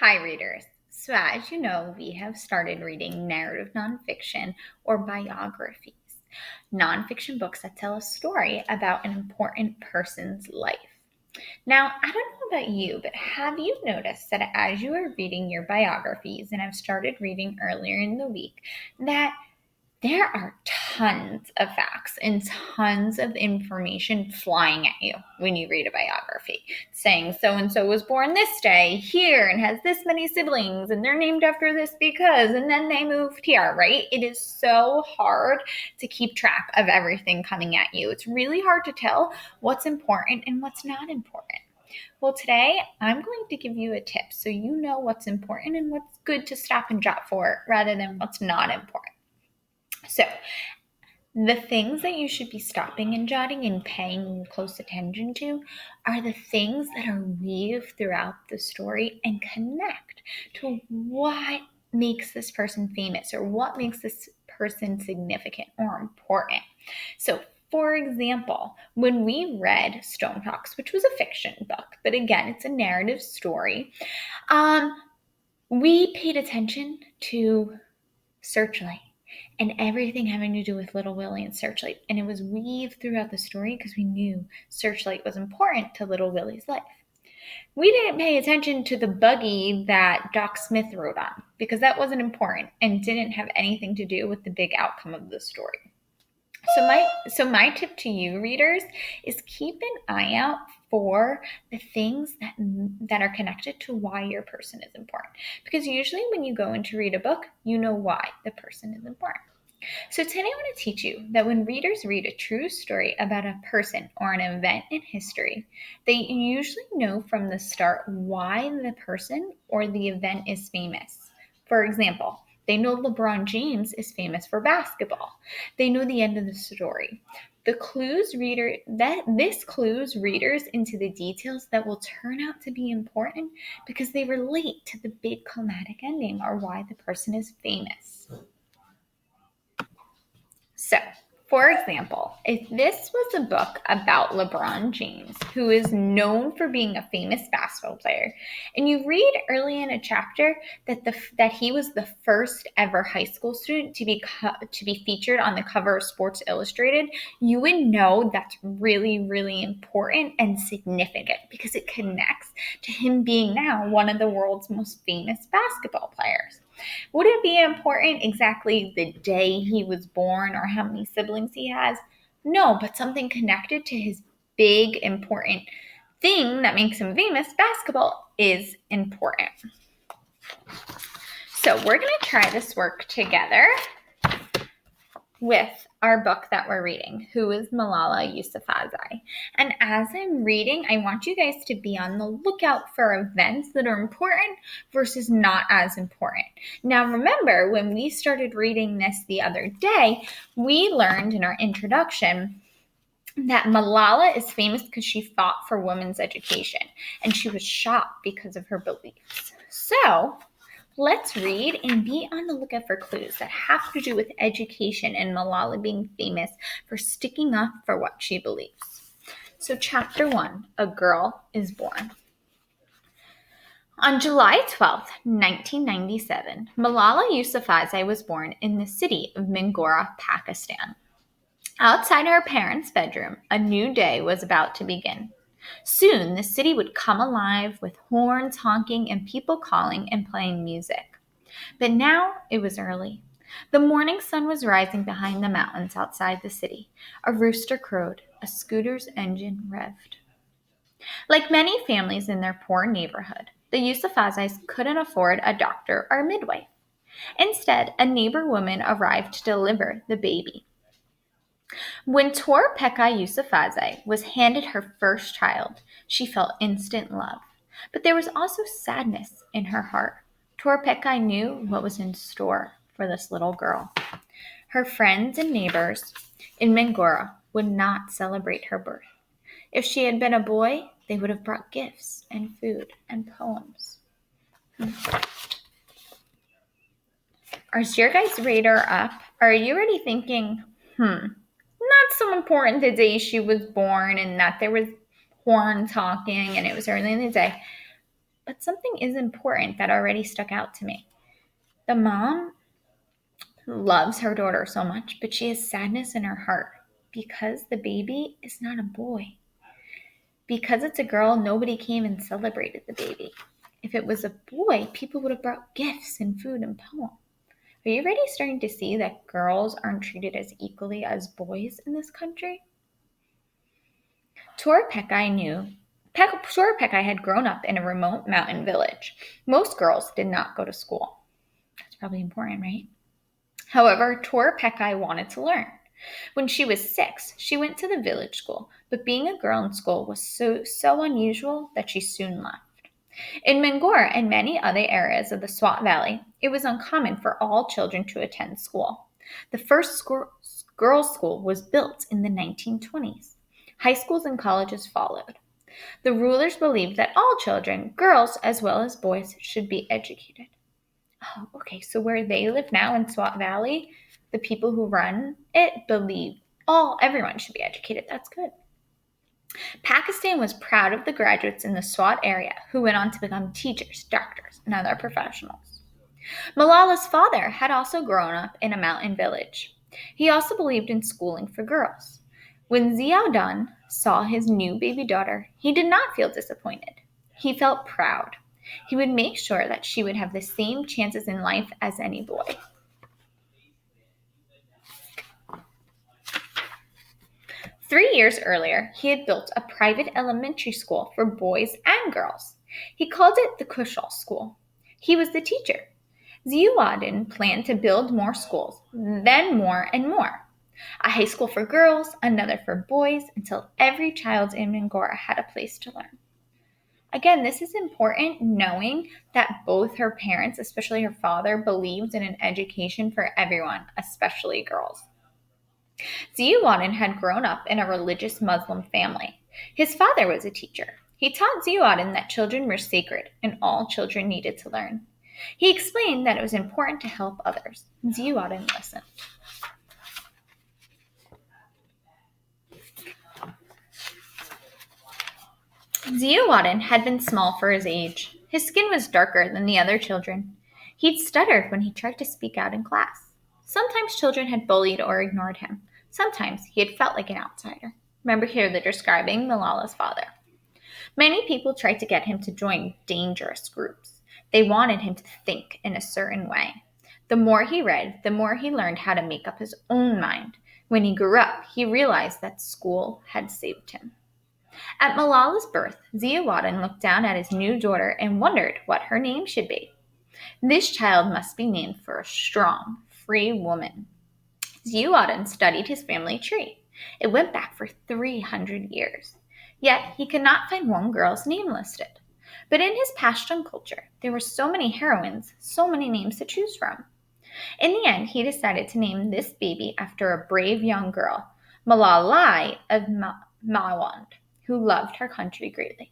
Hi, readers. So, as you know, we have started reading narrative nonfiction or biographies, nonfiction books that tell a story about an important person's life. Now, I don't know about you, but have you noticed that as you are reading your biographies, and I've started reading earlier in the week, that there are tons of facts and tons of information flying at you when you read a biography, saying so-and-so was born this day here and has this many siblings and they're named after this because, and then they moved here, right? It is so hard to keep track of everything coming at you. It's really hard to tell what's important and what's not important. Well, today I'm going to give you a tip so you know what's important and what's good to stop and jot for rather than what's not important. So, the things that you should be stopping and jotting and paying close attention to are the things that are weaved throughout the story and connect to what makes this person famous or what makes this person significant or important. So, for example, when we read Stone Talks, which was a fiction book, but again, it's a narrative story, we paid attention to Searchlight and everything having to do with Little Willie and Searchlight. And it was weaved throughout the story because we knew Searchlight was important to Little Willie's life. We didn't pay attention to the buggy that Doc Smith rode on because that wasn't important and didn't have anything to do with the big outcome of the story. So my tip to you readers is keep an eye out for the things that are connected to why your person is important. Because usually when you go in to read a book, you know why the person is important. So today I want to teach you that when readers read a true story about a person or an event in history, they usually know from the start why the person or the event is famous. For example, they know LeBron James is famous for basketball. They know the end of the story. This clues readers into the details that will turn out to be important because they relate to the big climatic ending or why the person is famous. So, for example, if this was a book about LeBron James, who is known for being a famous basketball player, and you read early in a chapter that he was the first ever high school student to be featured on the cover of Sports Illustrated, you would know that's really, really important and significant because it connects to him being now one of the world's most famous basketball players. Would it be important exactly the day he was born or how many siblings he has? No, but something connected to his big, important thing that makes him famous, basketball, is important. So we're going to try this work together with our book that we're reading, Who is Malala Yousafzai? And as I'm reading, I want you guys to be on the lookout for events that are important versus not as important. Now, remember, when we started reading this the other day, we learned in our introduction that Malala is famous because she fought for women's education, and she was shot because of her beliefs. So, let's read and be on the lookout for clues that have to do with education and Malala being famous for sticking up for what she believes. So chapter 1, A Girl is Born. On July 12, 1997, Malala Yousafzai was born in the city of Mingora, Pakistan. Outside her parents' bedroom, a new day was about to begin. Soon, the city would come alive with horns honking and people calling and playing music. But now it was early. The morning sun was rising behind the mountains outside the city. A rooster crowed. A scooter's engine revved. Like many families in their poor neighborhood, the Yousafzais couldn't afford a doctor or midwife. Instead, a neighbor woman arrived to deliver the baby. When Torpeka Yousafzai was handed her first child, she felt instant love. But there was also sadness in her heart. Torpeka knew what was in store for this little girl. Her friends and neighbors in Mingora would not celebrate her birth. If she had been a boy, they would have brought gifts and food and poems. Is your guys' radar up? Are you already thinking, not so important the day she was born and that there was horn talking and it was early in the day? But something is important that already stuck out to me. The mom loves her daughter so much, but she has sadness in her heart because the baby is not a boy. Because it's a girl, nobody came and celebrated the baby. If it was a boy, people would have brought gifts and food and poems. Are you already starting to see that girls aren't treated as equally as boys in this country? Torapekai had grown up in a remote mountain village. Most girls did not go to school. That's probably important, right? However, Torapekai wanted to learn. When she was 6, she went to the village school, but being a girl in school was so unusual that she soon left. In Mangor and many other areas of the Swat Valley, it was uncommon for all children to attend school. The first girls' school was built in the 1920s. High schools and colleges followed. The rulers believed that all children, girls as well as boys, should be educated. Oh, okay, so where they live now in Swat Valley, the people who run it believe everyone should be educated. That's good. Pakistan was proud of the graduates in the Swat area who went on to become teachers, doctors, and other professionals. Malala's father had also grown up in a mountain village. He also believed in schooling for girls. When Ziauddin saw his new baby daughter, he did not feel disappointed. He felt proud. He would make sure that she would have the same chances in life as any boy. 3 years earlier, he had built a private elementary school for boys and girls. He called it the Kushal School. He was the teacher. Ziauddin planned to build more schools, then more and more. A high school for girls, another for boys, until every child in Mangora had a place to learn. Again, this is important, knowing that both her parents, especially her father, believed in an education for everyone, especially girls. Ziauddin had grown up in a religious Muslim family. His father was a teacher. He taught Ziauddin that children were sacred and all children needed to learn. He explained that it was important to help others. Ziauddin listened. Ziauddin had been small for his age. His skin was darker than the other children. He'd stuttered when he tried to speak out in class. Sometimes children had bullied or ignored him. Sometimes he had felt like an outsider. Remember here they're describing Malala's father. Many people tried to get him to join dangerous groups. They wanted him to think in a certain way. The more he read, the more he learned how to make up his own mind. When he grew up, he realized that school had saved him. At Malala's birth, Ziauddin looked down at his new daughter and wondered what her name should be. This child must be named for a strong, free woman. Ziauddin studied his family tree. It went back for 300 years. Yet he could not find one girl's name listed. But in his Pashtun culture, there were so many heroines, so many names to choose from. In the end, he decided to name this baby after a brave young girl, Malalai of Mawand, who loved her country greatly.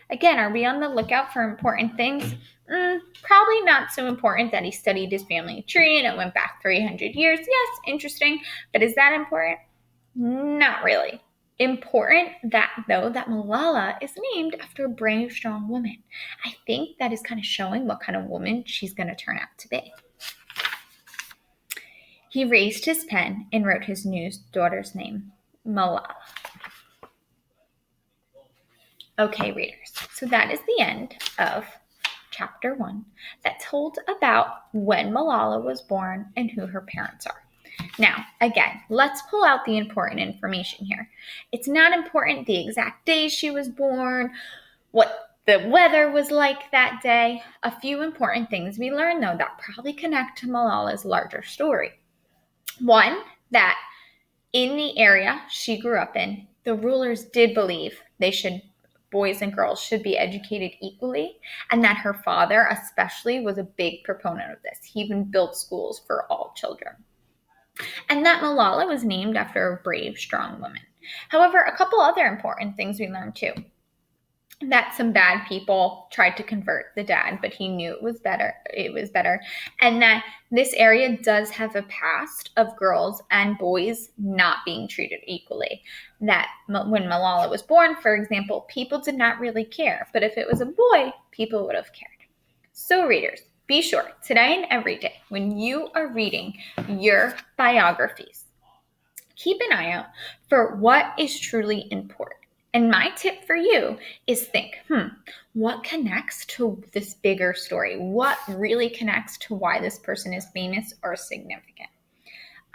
Again, are we on the lookout for important things? Probably not so important that he studied his family tree and it went back 300 years. Yes, interesting. But is that important? Not really. Important that Malala is named after a brave, strong woman. I think that is kind of showing what kind of woman she's going to turn out to be. He raised his pen and wrote his new daughter's name, Malala. Okay, readers, so that is the end of chapter 1 that told about when Malala was born and who her parents are. Now, again, let's pull out the important information here. It's not important the exact day she was born, what the weather was like that day. A few important things we learned, though, that probably connect to Malala's larger story. One, that in the area she grew up in, the rulers did believe boys and girls should be educated equally, and that her father especially was a big proponent of this. He even built schools for all children. And that Malala was named after a brave, strong woman. However, a couple other important things we learned too. that some bad people tried to convert the dad, but he knew it was better, and that this area does have a past of girls and boys not being treated equally. That when Malala was born, for example, people did not really care, but if it was a boy, people would have cared. So readers, be sure today and every day when you are reading your biographies, keep an eye out for what is truly important. And my tip for you is think, what connects to this bigger story? What really connects to why this person is famous or significant?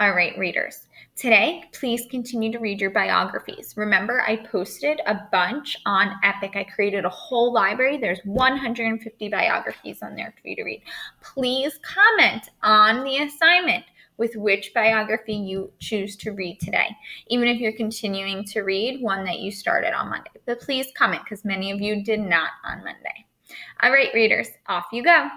All right, readers. Today, please continue to read your biographies. Remember, I posted a bunch on Epic. I created a whole library. There's 150 biographies on there for you to read. Please comment on the assignment with which biography you choose to read today, even if you're continuing to read one that you started on Monday. But please comment because many of you did not on Monday. All right, readers, off you go.